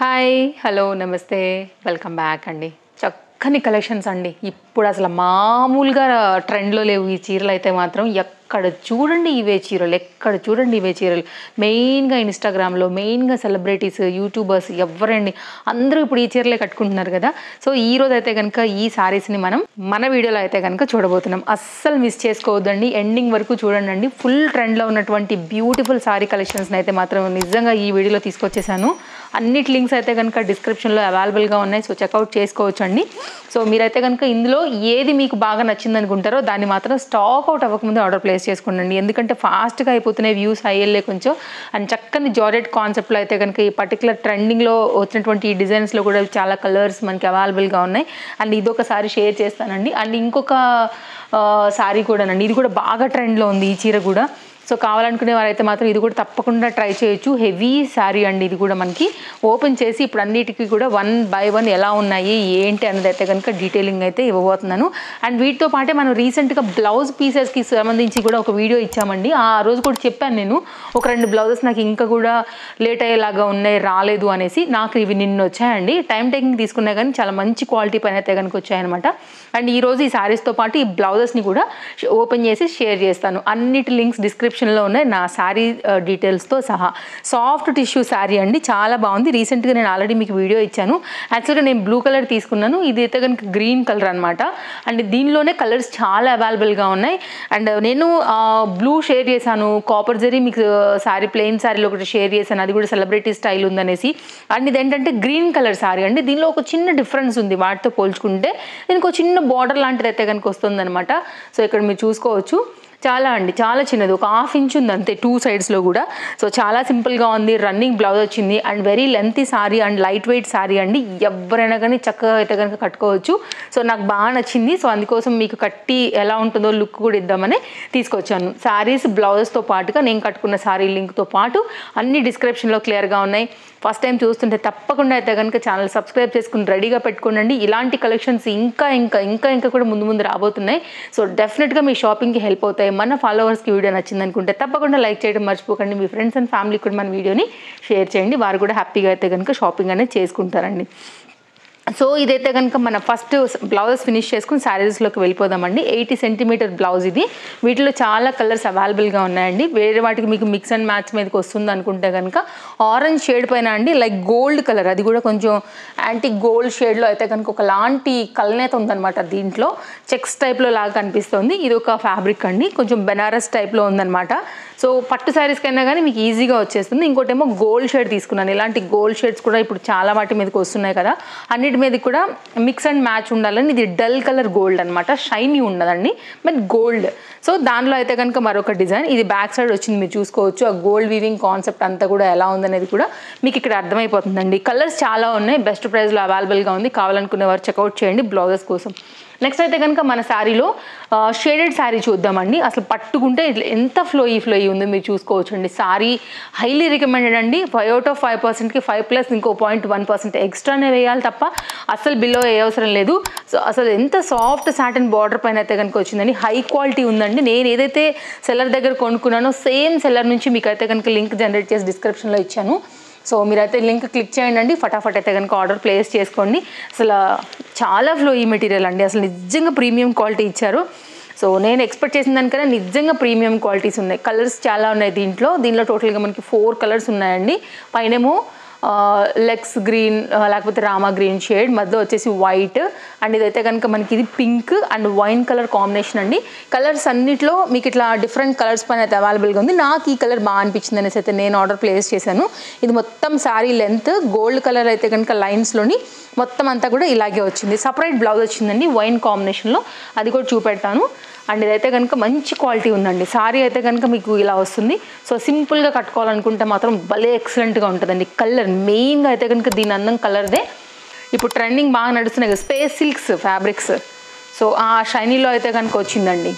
Hi hello నమస్తే welcome back అండి. చక్కని కలెక్షన్స్ అండి. ఇప్పుడు అసలు మామూలుగా ట్రెండ్లో లేవు ఈ చీరలు అయితే మాత్రం. ఎక్కడ చూడండి ఇవే చీరలు, ఎక్కడ చూడండి ఇవే చీరలు. మెయిన్గా ఇన్స్టాగ్రామ్లో మెయిన్గా సెలబ్రిటీస్, యూట్యూబర్స్ ఎవరండి అందరూ ఇప్పుడు ఈ చీరలే కట్టుకుంటున్నారు కదా. సో ఈ రోజు అయితే కనుక ఈ శారీస్ని మనం మన వీడియోలో అయితే కనుక చూడబోతున్నాం. అస్సలు మిస్ చేసుకోవద్దండి, ఎండింగ్ వరకు చూడండి. ఫుల్ ట్రెండ్లో ఉన్నటువంటి బ్యూటిఫుల్ శారీ కలెక్షన్స్ని అయితే మాత్రం నిజంగా ఈ వీడియోలో తీసుకొచ్చేసాను. అన్నిటి లింక్స్ అయితే కనుక డిస్క్రిప్షన్లో అవైలబుల్గా ఉన్నాయి, సో చెక్అవుట్ చేసుకోవచ్చు అండి. సో మీరైతే కనుక ఇందులో ఏది మీకు బాగా నచ్చింది అనుకుంటారో దాన్ని మాత్రం స్టాక్ అవుట్ అవ్వకముందే ఆర్డర్ ప్లేస్ చేసుకోండి. ఎందుకంటే ఫాస్ట్గా అయిపోతున్నాయి, వ్యూస్ హైయల్లే కొంచెం. అండ్ చక్కని జార్జెట్ కాన్సెప్ట్లో అయితే కనుక ఈ పర్టికులర్ ట్రెండింగ్లో వచ్చినటువంటి ఈ డిజైన్స్లో కూడా చాలా కలర్స్ మనకి అవైలబుల్గా ఉన్నాయి. అండ్ ఇదొకసారి షేర్ చేస్తానండి. అండ్ ఇంకొక శారీ కూడానండి, ఇది కూడా బాగా ట్రెండ్లో ఉంది ఈ చీర కూడా. సో కావాలనుకునే వారైతే మాత్రం ఇది కూడా తప్పకుండా ట్రై చేయొచ్చు. హెవీ శారీ అండి ఇది కూడా. మనకి ఓపెన్ చేసి ఇప్పుడు అన్నిటికీ కూడా 1 by 1 ఎలా ఉన్నాయి ఏంటి అన్నది అయితే కనుక డీటెయిలింగ్ అయితే ఇవ్వబోతున్నాను. అండ్ వీటితో పాటే మనం రీసెంట్గా బ్లౌజ్ పీసెస్కి సంబంధించి కూడా ఒక వీడియో ఇచ్చామండి. ఆ రోజు కూడా చెప్పాను నేను, ఒక 2 బ్లౌజెస్ నాకు ఇంకా కూడా లేట్ అయ్యేలాగా ఉన్నాయి, రాలేదు అనేసి. నాకు ఇవి నిన్న వచ్చాయండి. టైం టేకింగ్ తీసుకున్నా కానీ చాలా మంచి క్వాలిటీ పైన అయితే కనుక వచ్చాయన్నమాట. అండ్ ఈరోజు ఈ శారీస్తో పాటు ఈ బ్లౌజెస్ని కూడా ఓపెన్ చేసి షేర్ చేస్తాను. అన్నిటి లింక్స్ డిస్క్రిప్షన్లో ఉన్నాయి, నా శారీ డీటెయిల్స్తో సహా. సాఫ్ట్ టిష్యూ శారీ అండి, చాలా బాగుంది. రీసెంట్గా నేను ఆల్రెడీ మీకు వీడియో ఇచ్చాను. యాక్చువల్గా నేను బ్లూ కలర్ తీసుకున్నాను, ఇది అయితే కనుక గ్రీన్ కలర్ అనమాట. అండ్ దీనిలోనే కలర్స్ చాలా అవైలబుల్గా ఉన్నాయి. అండ్ నేను బ్లూ షేర్ చేశాను, కాపర్ జరీ మీకు శారీ ప్లెయిన్ శారీలో ఒకటి షేర్ చేశాను, అది కూడా సెలబ్రిటీ స్టైల్ ఉందనేసి. అండ్ ఇదేంటంటే గ్రీన్ కలర్ శారీ అండి. దీనిలో ఒక చిన్న డిఫరెన్స్ ఉంది వాటితో పోల్చుకుంటే. దీనికి ఒక చిన్న బార్డర్ లాంటిది అయితే కనుక వస్తుందన్నమాట. సో ఇక్కడ మీరు చూసుకోవచ్చు, చాలా అండి చాలా చిన్నది, ఒక 1/2 ఇంచ్ ఉంది అంతే 2 సైడ్స్లో కూడా. సో చాలా సింపుల్గా ఉంది. రన్నింగ్ బ్లౌజ్ వచ్చింది and very lengthy sari and light weight sari అండి. ఎవరైనా కానీ చక్కగా అయితే కనుక కట్టుకోవచ్చు. సో నాకు బాగా నచ్చింది. సో అందుకోసం మీకు కట్టి ఎలా ఉంటుందో లుక్ కూడా ఇద్దామని తీసుకొచ్చాను. శారీస్ బ్లౌజెస్తో పాటుగా నేను కట్టుకున్న శారీ లింక్తో పాటు అన్ని డిస్క్రిప్షన్లో క్లియర్గా ఉన్నాయి. ఫస్ట్ టైం చూస్తుంటే తప్పకుండా అయితే కనుక ఛానల్ సబ్స్క్రైబ్ చేసుకుని రెడీగా పెట్టుకోండి. ఇలాంటి కలెక్షన్స్ ఇంకా ఇంకా ఇంకా ఇంకా కూడా ముందు ముందు రాబోతున్నాయి. సో డెఫినెట్గా మీ షాపింగ్కి హెల్ప్ అవుతాయి. మన ఫాలోవర్స్కి వీడియో నచ్చింది అనుకుంటే తప్పకుండా లైక్ చేయడం మర్చిపోకండి. మీ ఫ్రెండ్స్ అండ్ ఫ్యామిలీకి కూడా మన వీడియోని షేర్ చేయండి, వారు కూడా హ్యాపీగా అయితే కనుక షాపింగ్ అనేది చేసుకుంటారండి. సో ఇదైతే కనుక మన ఫస్ట్ బ్లౌజెస్ ఫినిష్ చేసుకుని శారీస్లోకి వెళ్ళిపోదామండి. 80 సెంటీమీటర్ బ్లౌజ్ ఇది. వీటిలో చాలా కలర్స్ అవైలబుల్గా ఉన్నాయండి. వేరే వాటికి మీకు మిక్స్ అండ్ మ్యాచ్ మీదకి వస్తుంది అనుకుంటే కనుక ఆరెంజ్ షేడ్ పైన అండి లైక్ గోల్డ్ కలర్, అది కూడా కొంచెం యాంటీ గోల్డ్ షేడ్లో అయితే కనుక ఒకలాంటి కలనేత ఉందన్నమాట. దీంట్లో చెక్స్ టైప్లో లాగా కనిపిస్తుంది. ఇది ఒక ఫ్యాబ్రిక్ అండి, కొంచెం బెనారస్ టైప్లో ఉందన్నమాట. సో పట్టు శారీస్కైనా కానీ మీకు ఈజీగా వచ్చేస్తుంది. ఇంకోటేమో గోల్డ్ షేడ్ తీసుకున్నాను. ఇలాంటి గోల్డ్ షేడ్స్ కూడా ఇప్పుడు చాలా వాటి మీదకి వస్తున్నాయి కదా, అన్నిటి మీద కూడా మిక్స్ అండ్ మ్యాచ్ ఉండాలని. ఇది డల్ కలర్ గోల్డ్ అనమాట, షైనీ ఉండదండి బట్ గోల్డ్. సో దానిలో అయితే కనుక మరొక డిజైన్, ఇది బ్యాక్ సైడ్ వచ్చింది మీరు చూసుకోవచ్చు. ఆ గోల్డ్ వీవింగ్ కాన్సెప్ట్ అంతా కూడా ఎలా ఉందనేది కూడా మీకు ఇక్కడ అర్థమైపోతుందండి. కలర్స్ చాలా ఉన్నాయి, బెస్ట్ ప్రైస్లో అవైలబుల్గా ఉంది. కావాలనుకునే వారు చెక్అవుట్ చేయండి బ్లౌజెస్ కోసం. నెక్స్ట్ అయితే కనుక మన శారీలో షేడెడ్ శారీ చూద్దామండి. అసలు పట్టుకుంటే ఎంత ఫ్లోయీ ఉందో మీరు చూసుకోవచ్చు అండి. శారీ హైలీ రికమెండెడ్ అండి. 5 out of 5%కి 5+ ఇంకో 0.1% ఎక్స్ట్రానే వేయాలి తప్ప అసలు బిలో ఏ అవసరం లేదు. సో అసలు ఎంత సాఫ్ట్ సాటిన్ బార్డర్ పైన అయితే కనుక వచ్చిందని, హై క్వాలిటీ ఉందండి. నేను ఏదైతే సెల్లర్ దగ్గర కొనుక్కున్నానో సేమ్ సెల్లర్ నుంచి మీకు అయితే కనుక లింక్ జనరేట్ చేసి డిస్క్రిప్షన్లో ఇచ్చాను. సో మీరైతే లింక్ క్లిక్ చేయండి, ఫటాఫట్ అయితే కనుక ఆర్డర్ ప్లేస్ చేసుకోండి. అసలు చాలా ఫ్లోయీ మెటీరియల్ అండి, అసలు నిజంగా ప్రీమియం క్వాలిటీ ఇచ్చారు. సో నేను ఎక్స్పెక్ట్ చేసిన దానికన్నా నిజంగా ప్రీమియం క్వాలిటీస్ ఉన్నాయి. కలర్స్ చాలా ఉన్నాయి దీంట్లో టోటల్గా మనకి 4 కలర్స్ ఉన్నాయండి. పైనేమో లెక్స్ గ్రీన్, లేకపోతే రామా గ్రీన్ షేడ్, మధ్యలో వచ్చేసి వైట్, అండ్ ఇదైతే కనుక మనకి ఇది pink and wine colour combination అండి. కలర్స్ అన్నిట్లో మీకు ఇట్లా డిఫరెంట్ కలర్స్ పైన అయితే అవైలబుల్గా ఉంది. నాకు ఈ కలర్ బాగా అనిపించింది అనేసి అయితే నేను ఆర్డర్ ప్లేస్ చేశాను. ఇది మొత్తం శారీ లెంత్ గోల్డ్ కలర్ అయితే కనుక లైన్స్లోని మొత్తం అంతా కూడా ఇలాగే వచ్చింది. సపరేట్ బ్లౌజ్ వచ్చిందండి వైన్ కాంబినేషన్లో, అది కూడా చూపెడతాను. అండ్ ఇదైతే కనుక మంచి క్వాలిటీ ఉందండి. శారీ అయితే కనుక మీకు ఇలా వస్తుంది. సో సింపుల్గా కట్టుకోవాలనుకుంటే మాత్రం భలే ఎక్సలెంట్గా ఉంటుందండి. కలర్ మెయిన్గా అయితే కనుక దీని అందం కలర్దే. ఇప్పుడు ట్రెండింగ్ బాగా నడుస్తున్నాయి కదా స్పేస్ సిల్క్స్ ఫ్యాబ్రిక్స్. సో ఆ షైనీలో అయితే కనుక వచ్చిందండి.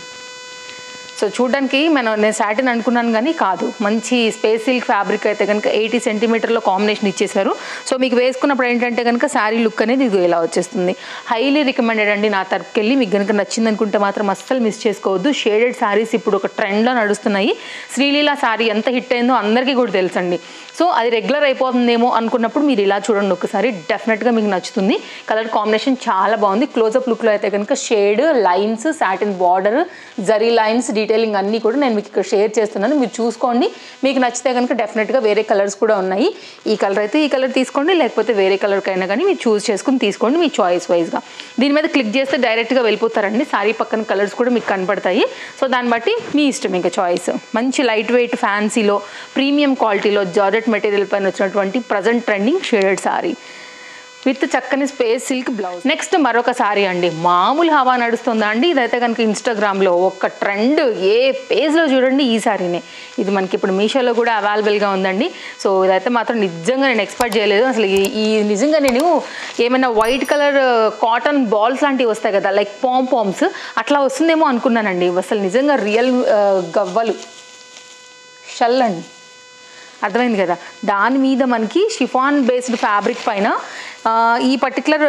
సో చూడడానికి నేను సాటిన్ అనుకున్నాను కానీ కాదు, మంచి స్పేస్ సిల్క్ ఫ్యాబ్రిక్ అయితే కనుక 80 సెంటీమీటర్లో కాంబినేషన్ ఇచ్చేసారు. సో మీకు వేసుకున్నప్పుడు ఏంటంటే కనుక శారీ లుక్ అనేది ఇది ఇలా వచ్చేస్తుంది. హైలీ రికమెండెడ్ అండి నా తరపుకి వెళ్ళి. మీకు కనుక నచ్చింది అనుకుంటే మాత్రం అస్సలు మిస్ చేసుకోవద్దు. షేడెడ్ శారీస్ ఇప్పుడు ఒక ట్రెండ్లో నడుస్తున్నాయి. శ్రీలీల శారీ ఎంత హిట్ అయిందో అందరికీ కూడా తెలుసండి. సో అది రెగ్యులర్ అయిపోతుందేమో అనుకున్నప్పుడు మీరు ఇలా చూడండి ఒకసారి, డెఫినెట్గా మీకు నచ్చుతుంది. కలర్ కాంబినేషన్ చాలా బాగుంది. క్లోజప్ లుక్లో అయితే కనుక shade, lines, satin border, zari lines, detailing అన్నీ కూడా నేను మీకు ఇక్కడ షేర్ చేస్తున్నాను. మీరు చూసుకోండి, మీకు నచ్చితే కనుక డెఫినెట్గా వేరే కలర్స్ కూడా ఉన్నాయి. ఈ కలర్ అయితే ఈ కలర్ తీసుకోండి, లేకపోతే వేరే కలర్కైనా కానీ మీరు చూస్ చేసుకుని తీసుకోండి మీ చాయిస్ వైజ్గా. దీని మీద క్లిక్ చేస్తే డైరెక్ట్గా వెళ్ళిపోతారండి. సారీ పక్కన కలర్స్ కూడా మీకు కనపడతాయి. సో దాన్ని బట్టి మీ ఇష్టం ఇంకా చాయిస్. మంచి లైట్ వెయిట్ ఫ్యాన్సీలో ప్రీమియం క్వాలిటీలో జార్జెట్ మెటీరియల్ పైన వచ్చినటువంటి present trending shaded sorry with చక్కని స్పేస్ సిల్క్ బ్లౌజ్. నెక్స్ట్ మరొక సారీ అండి, మామూలు హవా నడుస్తుందా అండి. ఇదైతే కనుక ఇన్స్టాగ్రామ్లో ఒక ట్రెండ్, ఏ పేజ్లో చూడండి ఈ సారీనే. ఇది మనకి ఇప్పుడు మీషోలో కూడా అవైలబుల్గా ఉందండి. సో ఇదైతే మాత్రం నిజంగా నేను ఎక్స్పెక్ట్ చేయలేదు అసలు. ఈ నిజంగా నేను ఏమైనా వైట్ కలర్ కాటన్ బాల్స్ లాంటివి వస్తాయి కదా, లైక్ పామ్స్ అట్లా వస్తుందేమో అనుకున్నానండి. అసలు నిజంగా రియల్ గవ్వలు షల్ అండి, అర్థమైంది కదా. దాని మీద మనకి షిఫాన్ బేస్డ్ ఫ్యాబ్రిక్ పైన ఈ పర్టికులర్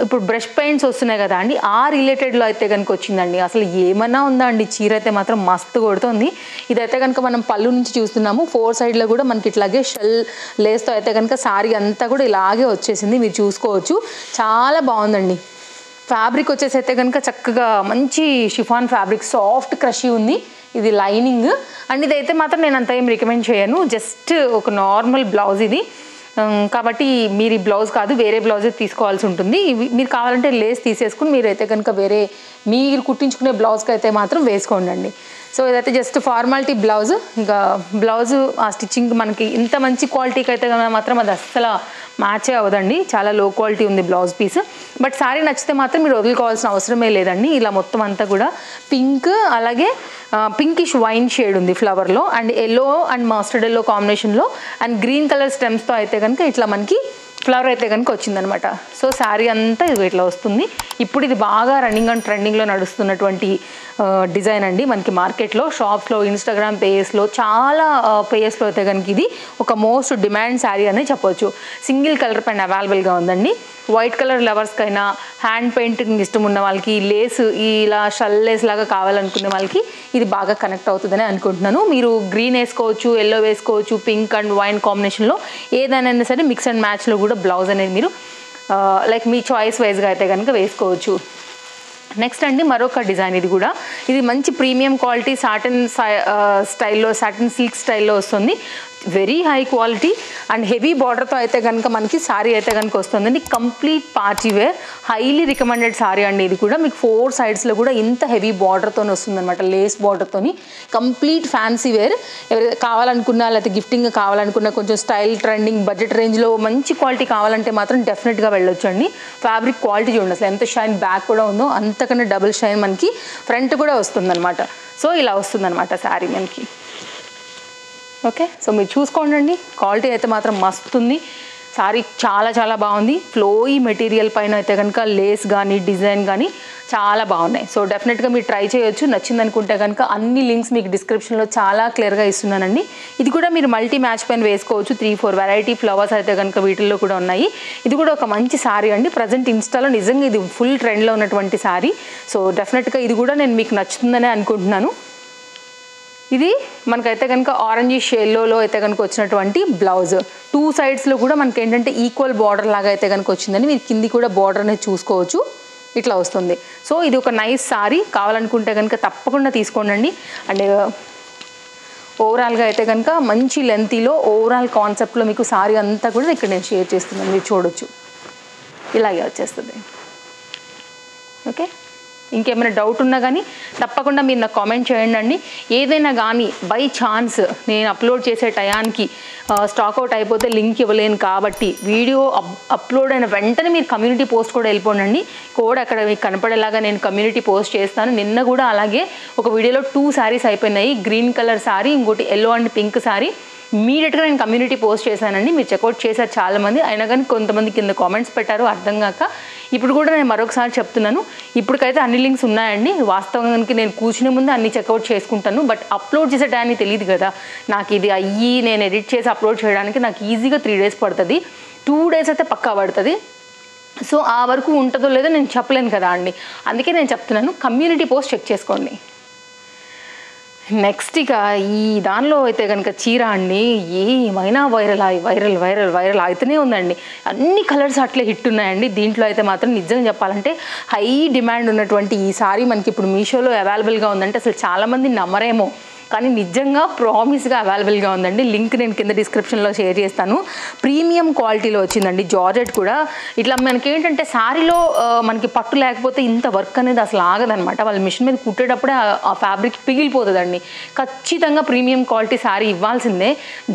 ఇప్పుడు బ్రష్ పెయింట్స్ వస్తున్నాయి కదా అండి, ఆ రిలేటెడ్లో అయితే కనుక వచ్చిందండి. అసలు ఏమన్నా ఉందా అండి, చీర అయితే మాత్రం మస్తు కొడుతుంది. ఇదైతే కనుక మనం పళ్ళు నుంచి చూస్తున్నాము, 4 సైడ్లో కూడా మనకి ఇట్లాగే షెల్ లేస్తో అయితే కనుక సారీ అంతా కూడా ఇలాగే వచ్చేసింది, మీరు చూసుకోవచ్చు. చాలా బాగుందండి. ఫ్యాబ్రిక్ వచ్చేసి అయితే కనుక చక్కగా మంచి షిఫాన్ ఫ్యాబ్రిక్, సాఫ్ట్ క్రషీ ఉంది. ఇది లైనింగ్ అండ్ ఇదైతే మాత్రం నేను అంత ఏం రికమెండ్ చేయను, జస్ట్ ఒక నార్మల్ బ్లౌజ్ ఇది. కాబట్టి మీరు ఈ బ్లౌజ్ కాదు వేరే బ్లౌజే తీసుకోవాల్సి ఉంటుంది. మీరు కావాలంటే లేస్ తీసేసుకుని మీరైతే కనుక వేరే మీరు కుట్టించుకునే బ్లౌజ్కి అయితే మాత్రం వేసుకోండి. సో ఇదైతే జస్ట్ ఫార్మాలిటీ బ్లౌజ్. ఇంకా బ్లౌజ్ ఆ స్టిచ్చింగ్ మనకి ఇంత మంచి క్వాలిటీకి అయితే మాత్రం అది అస్సలు మ్యాచే అవ్వదండి, చాలా లో క్వాలిటీ ఉంది బ్లౌజ్ పీస్. బట్ సారీ నచ్చితే మాత్రం మీరు వదులుకోవాల్సిన అవసరమే లేదండి. ఇలా మొత్తం అంతా కూడా పింక్, అలాగే పింకిష్ వైన్ షేడ్ ఉంది ఫ్లవర్లో, and yellow and mustard yellow కాంబినేషన్లో, అండ్ గ్రీన్ కలర్ స్టెమ్స్తో అయితే కనుక ఇట్లా మనకి ఫ్లవర్ అయితే కనుక వచ్చిందనమాట. సో శారీ అంతా ఇది ఇట్లా వస్తుంది. ఇప్పుడు ఇది బాగా రన్నింగ్ అండ్ ట్రెండింగ్లో నడుస్తున్నటువంటి డిజైన్ అండి మనకి మార్కెట్లో, షాప్స్లో, ఇన్స్టాగ్రామ్ పేజెస్లో, చాలా పేజెస్లో అయితే కనుక ఇది ఒక మోస్ట్ డిమాండ్ శారీ అని చెప్పొచ్చు. సింగిల్ కలర్ పైన అవైలబుల్గా ఉందండి. వైట్ కలర్ లవర్స్కైనా, హ్యాండ్ పెయింటింగ్ ఇష్టం ఉన్న వాళ్ళకి, లేస్ ఇలా షల్ లేస్ లాగా కావాలనుకునే వాళ్ళకి ఇది బాగా కనెక్ట్ అవుతుందని అనుకుంటున్నాను. మీరు గ్రీన్ వేసుకోవచ్చు, ఎల్లో వేసుకోవచ్చు, పింక్ అండ్ వైన్ కాంబినేషన్లో ఏదైనా సరే మిక్స్ అండ్ మ్యాచ్లో కూడా బ్లౌజ్ అనేది మీరు లైక్ మీ చాయిస్ వైజ్గా అయితే కనుక వేసుకోవచ్చు. నెక్స్ట్ అండి మరొక డిజైన్, ఇది మంచి ప్రీమియం క్వాలిటీ సాటిన్ స్టైల్లో, సాటిన్ సిల్క్ స్టైల్లో వస్తుంది. Very high quality and heavy బార్డర్తో అయితే కనుక మనకి సారీ అయితే కనుక వస్తుందండి. Complete party wear, highly recommended sari అండి. ఇది కూడా మీకు 4 సైడ్స్లో కూడా ఇంత హెవీ బార్డర్తో వస్తుంది అనమాట, లేస్ బార్డర్తో. కంప్లీట్ ఫ్యాన్సీ వేర్ ఎవరైతే కావాలనుకున్నా, లేకపోతే గిఫ్టింగ్ కావాలనుకున్నా, కొంచెం స్టైల్ ట్రెండింగ్ బడ్జెట్ రేంజ్లో మంచి క్వాలిటీ కావాలంటే మాత్రం డెఫినెట్గా వెళ్ళొచ్చండి. ఫ్యాబ్రిక్ క్వాలిటీ చూడండి అసలు ఎంత షైన్ బ్యాక్ కూడా ఉందో, అంతకన్నా డబుల్ షైన్ మనకి ఫ్రంట్ కూడా వస్తుందన్నమాట. సో ఇలా వస్తుందన్నమాట శారీ మనకి. ఓకే, సో మీరు చూసుకోండి, క్వాలిటీ అయితే మాత్రం మస్తు ఉంది. సారీ చాలా చాలా బాగుంది. ఫ్లోయి మెటీరియల్ పైన అయితే కనుక లేస్ కానీ డిజైన్ కానీ చాలా బాగున్నాయి. సో డెఫినెట్గా మీరు ట్రై చేయొచ్చు. నచ్చింది అనుకుంటే కనుక అన్ని లింక్స్ మీకు డిస్క్రిప్షన్లో చాలా క్లియర్గా ఇస్తున్నానండి. ఇది కూడా మీరు మల్టీ మ్యాచ్ పైన వేసుకోవచ్చు. 3-4 వెరైటీ ఫ్లవర్స్ అయితే కనుక వీటిల్లో కూడా ఉన్నాయి. ఇది కూడా ఒక మంచి సారీ అండి. ప్రజెంట్ ఇన్స్టాలో నిజంగా ఇది ఫుల్ ట్రెండ్లో ఉన్నటువంటి సారీ. సో డెఫినెట్గా ఇది కూడా నేను మీకు నచ్చుతుందనే అనుకుంటున్నాను. ఇది మనకైతే కనుక ఆరెంజ్ షేడ్లో అయితే కనుక వచ్చినటువంటి బ్లౌజ్. 2 సైడ్స్లో కూడా మనకి ఏంటంటే ఈక్వల్ బార్డర్ లాగా అయితే కనుక వచ్చిందని మీరు కింది కూడా బార్డర్ అనేది చూసుకోవచ్చు, ఇట్లా వస్తుంది. సో ఇది ఒక నైస్ సారీ, కావాలనుకుంటే కనుక తప్పకుండా తీసుకోండి. అండ్ ఓవరాల్గా అయితే కనుక మంచి లెంతీలో ఓవరాల్ కాన్సెప్ట్లో మీకు సారీ అంతా కూడా ఇక్కడ నేను షేర్ చేస్తున్నాను, మీరు చూడొచ్చు. ఇలాగే వచ్చేస్తుంది. ఓకే, ఇంకేమైనా డౌట్ ఉన్నా కానీ తప్పకుండా మీరు నాకు కామెంట్ చేయండి. ఏదైనా కానీ బై ఛాన్స్ నేను అప్లోడ్ చేసే టయానికి స్టాక్ అవుట్ అయిపోతే లింక్ ఇవ్వలేను కాబట్టి వీడియో అప్లోడ్ అయిన వెంటనే మీరు కమ్యూనిటీ పోస్ట్ కూడా వెళ్ళిపోండి. కోడ్ అక్కడ మీకు కనపడేలాగా నేను కమ్యూనిటీ పోస్ట్ చేస్తాను. నిన్న కూడా అలాగే ఒక వీడియోలో 2 శారీస్ అయిపోయినాయి, గ్రీన్ కలర్ శారీ, ఇంకోటి ఎల్లో అండ్ పింక్ శారీ. ఇమీడియట్గా నేను కమ్యూనిటీ పోస్ట్ చేశానండి, మీరు చెక్అవుట్ చేశారు చాలామంది. అయినా కానీ కొంతమంది కింద కామెంట్స్ పెట్టారు అర్థం కాక. ఇప్పుడు కూడా నేను మరొకసారి చెప్తున్నాను, ఇప్పటికైతే అన్ని లింక్స్ ఉన్నాయండి. వాస్తవానికి నేను కూర్చునే ముందు అన్ని చెక్అవుట్ చేసుకుంటాను, బట్ అప్లోడ్ చేసే టైం తెలియదు కదా నాకు. ఇది అయ్యి నేను ఎడిట్ చేసి అప్లోడ్ చేయడానికి నాకు ఈజీగా 3 డేస్ పడుతుంది, 2 డేస్ అయితే పక్కా పడుతుంది. సో ఆ వరకు ఉంటుందో లేదో నేను చెప్పలేను కదా అండి, అందుకే నేను చెప్తున్నాను కమ్యూనిటీ పోస్ట్ చెక్ చేసుకోండి. నెక్స్ట్ ఇక ఈ దానిలో అయితే కనుక చీర అండి ఏమైనా వైరల్ అయితేనే ఉందండి. అన్ని కలర్స్ అట్లే హిట్ ఉన్నాయండి. దీంట్లో అయితే మాత్రం నిజంగా చెప్పాలంటే హై డిమాండ్ ఉన్నటువంటి ఈ సారీ మనకి ఇప్పుడు మీషోలో అవైలబుల్గా ఉందంటే అసలు చాలామంది నమ్మరేమో, కానీ నిజంగా ప్రామిస్గా అవైలబుల్గా ఉందండి. లింక్ నేను కింద డిస్క్రిప్షన్లో షేర్ చేస్తాను. ప్రీమియం క్వాలిటీలో వచ్చిందండి. జార్జెట్ కూడా ఇట్లా మనకి ఏంటంటే శారీలో మనకి పట్టు లేకపోతే ఇంత వర్క్ అనేది అసలు ఆగదనమాట. వాళ్ళు మిషన్ మీద కుట్టేటప్పుడే ఆ ఫ్యాబ్రిక్ పిగిలిపోతుందండి. ఖచ్చితంగా ప్రీమియం క్వాలిటీ శారీ ఇవ్వాల్సిందే.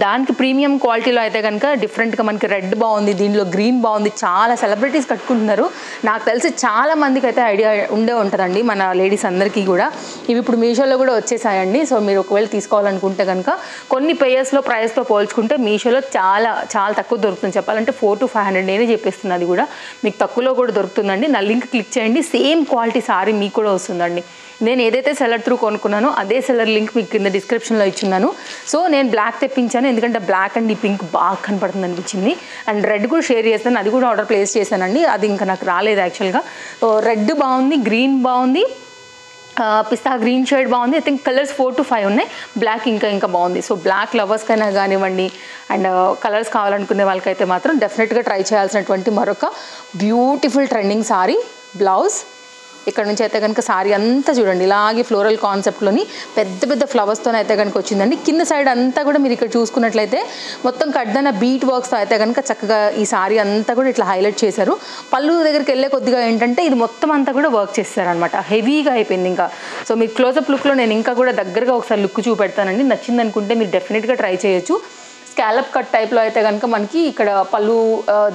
దానికి ప్రీమియం క్వాలిటీలో అయితే కనుక డిఫరెంట్గా మనకి రెడ్ బాగుంది, దీనిలో గ్రీన్ బాగుంది. చాలా సెలబ్రిటీస్ కట్టుకుంటున్నారు. నాకు తెలిసి చాలా మందికి అయితే ఐడియా ఉండే ఉంటుందండి మన లేడీస్ అందరికీ కూడా. ఇవి ఇప్పుడు మీషోలో కూడా వచ్చేసాయండి. సో మీరు ఒకవేళ తీసుకోవాలనుకుంటే కనుక కొన్ని పేయర్స్లో ప్రైస్తో పోల్చుకుంటే మీషోలో చాలా చాలా తక్కువ దొరుకుతుంది. చెప్పాలంటే 400 to 500 నేనే చెప్పేస్తుంది. అది కూడా మీకు తక్కువలో కూడా దొరుకుతుందండి. నా లింక్ క్లిక్ చేయండి, సేమ్ క్వాలిటీ సారీ మీకు కూడా వస్తుందండి. నేను ఏదైతే సెల్లర్ త్రూ కొనుక్కున్నానో అదే సెల్లర్ లింక్ మీకు కింద డిస్క్రిప్షన్లో ఇచ్చున్నాను. సో నేను బ్లాక్ తెప్పించాను, ఎందుకంటే బ్లాక్ అండ్ ఈ పింక్ బాగా కనపడుతుంది అనిపించింది. అండ్ రెడ్ కూడా షేర్ చేస్తాను, అది కూడా ఆర్డర్ ప్లేస్ చేశానండి. అది ఇంకా నాకు రాలేదు యాక్చువల్గా. రెడ్ బాగుంది, గ్రీన్ బాగుంది, పిస్తా గ్రీన్ షేడ్ బాగుంది. ఐ థింక్ కలర్స్ 4 to 5 ఉన్నాయి. బ్లాక్ ఇంకా బాగుంది. సో బ్లాక్ లవర్స్కైనా కానివ్వండి అండ్ కలర్స్ కావాలనుకునే వాళ్ళకైతే మాత్రం డెఫినెట్గా ట్రై చేయాల్సినటువంటి మరొక బ్యూటిఫుల్ ట్రెండింగ్ సారీ. బ్లౌజ్ ఇక్కడ నుంచి అయితే కనుక సారీ అంతా చూడండి ఇలాగే ఫ్లోరల్ కాన్సెప్ట్లోని పెద్ద పెద్ద ఫ్లవర్స్తో అయితే కనుక వచ్చిందండి. కింద సైడ్ అంతా కూడా మీరు ఇక్కడ చూసుకున్నట్లయితే మొత్తం కడ్దన బీట్ వర్క్స్తో అయితే కనుక చక్కగా ఈ సారీ అంతా కూడా ఇట్లా హైలైట్ చేశారు. పళ్ళు దగ్గరికి వెళ్ళే కొద్దిగా ఏంటంటే ఇది మొత్తం అంతా కూడా వర్క్ చేస్తారనమాట. హెవీగా అయిపోయింది ఇంకా. సో మీకు క్లోజప్ లుక్లో నేను ఇంకా కూడా దగ్గరగా ఒకసారి లుక్ చూపెడతానండి. నచ్చింది అనుకుంటే మీరు డెఫినెట్గా ట్రై చేయొచ్చు. స్కాలప్ కట్ టైప్లో అయితే కనుక మనకి ఇక్కడ పళ్ళు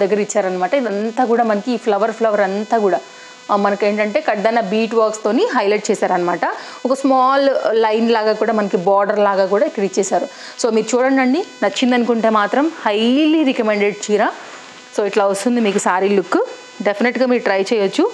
దగ్గర ఇచ్చారనమాట. ఇదంతా కూడా మనకి ఈ ఫ్లవర్ అంతా కూడా మనకేంటంటే కడ్దన బీట్ వర్క్స్తోని హైలైట్ చేశారనమాట. ఒక స్మాల్ లైన్ లాగా కూడా మనకి బార్డర్ లాగా కూడా ఇక్కడ ఇచ్చేసారు. సో మీరు చూడండి, నచ్చింది అనుకుంటే మాత్రం హైలీ రికమెండెడ్ చీర. సో ఇట్లా వస్తుంది మీకు సారీ లుక్. డెఫినెట్గా మీరు ట్రై చేయొచ్చు.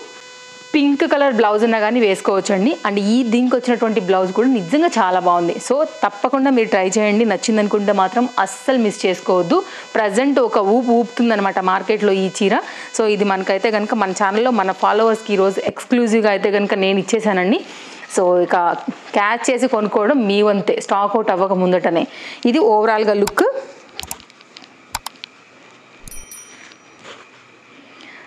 పింక్ కలర్ బ్లౌజ్ ఉన్నా కానీ వేసుకోవచ్చండి. అండ్ ఈ దీనికి వచ్చినటువంటి బ్లౌజ్ కూడా నిజంగా చాలా బాగుంది. సో తప్పకుండా మీరు ట్రై చేయండి. నచ్చింది అనుకుంటే మాత్రం అస్సలు మిస్ చేసుకోవద్దు. ప్రజెంట్ ఒక ఊపుతుందనమాట మార్కెట్లో ఈ చీర. సో ఇది మనకైతే కనుక మన ఛానల్లో మన ఫాలోవర్స్కి ఈరోజు ఎక్స్క్లూజివ్గా అయితే కనుక నేను ఇచ్చేసానండి. సో ఇక క్యాచ్ చేసి కొనుక్కోవడం మీ వంతే, స్టాక్ అవుట్ అవ్వక ముందటనే. ఇది ఓవరాల్గా లుక్.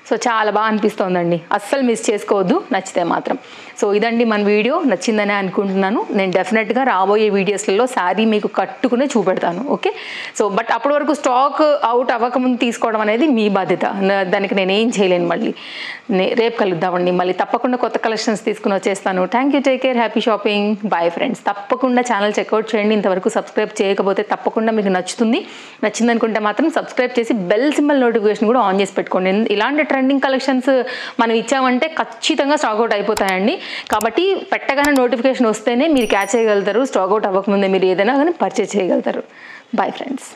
సో చాలా బాగా అనిపిస్తోందండి. అస్సలు మిస్ చేసుకోవద్దు నచ్చితే మాత్రం. సో ఇదండి మన వీడియో. నచ్చిందనే అనుకుంటున్నాను. నేను డెఫినెట్గా రాబోయే వీడియోస్లలో శారీ మీకు కట్టుకునే చూపెడతాను. ఓకే. సో బట్ అప్పటి వరకు స్టాక్ అవుట్ అవ్వకముందు తీసుకోవడం అనేది మీ బాధ్యత. దానికి నేను ఏం చేయలేను. మళ్ళీ రేపు కలుద్దామండి. మళ్ళీ తప్పకుండా కొత్త కలెక్షన్స్ తీసుకుని వచ్చేస్తాను. Thank you, take care, happy shopping, bye friends. తప్పకుండా ఛానల్ చెక్అవుట్ చేయండి. ఇంతవరకు సబ్స్క్రైబ్ చేయకపోతే తప్పకుండా మీకు నచ్చుతుంది. నచ్చిందనుకుంటే మాత్రం సబ్స్క్రైబ్ చేసి బెల్ సింబల్ నోటిఫికేషన్ కూడా ఆన్ చేసి పెట్టుకోండి. ఇలాంటి ట్రెండింగ్ కలెక్షన్స్ మనం ఇచ్చామంటే ఖచ్చితంగా స్టాక్ అవుట్ అయిపోతాయండి. కాబట్టి పెట్టగానే నోటిఫికేషన్ వస్తేనే మీరు క్యాచ్ చేయగలుగుతారు. స్టాక్ అవుట్ అవ్వకముందే మీరు ఏదైనా కానీ పర్చేస్ చేయగలుగుతారు. Bye friends.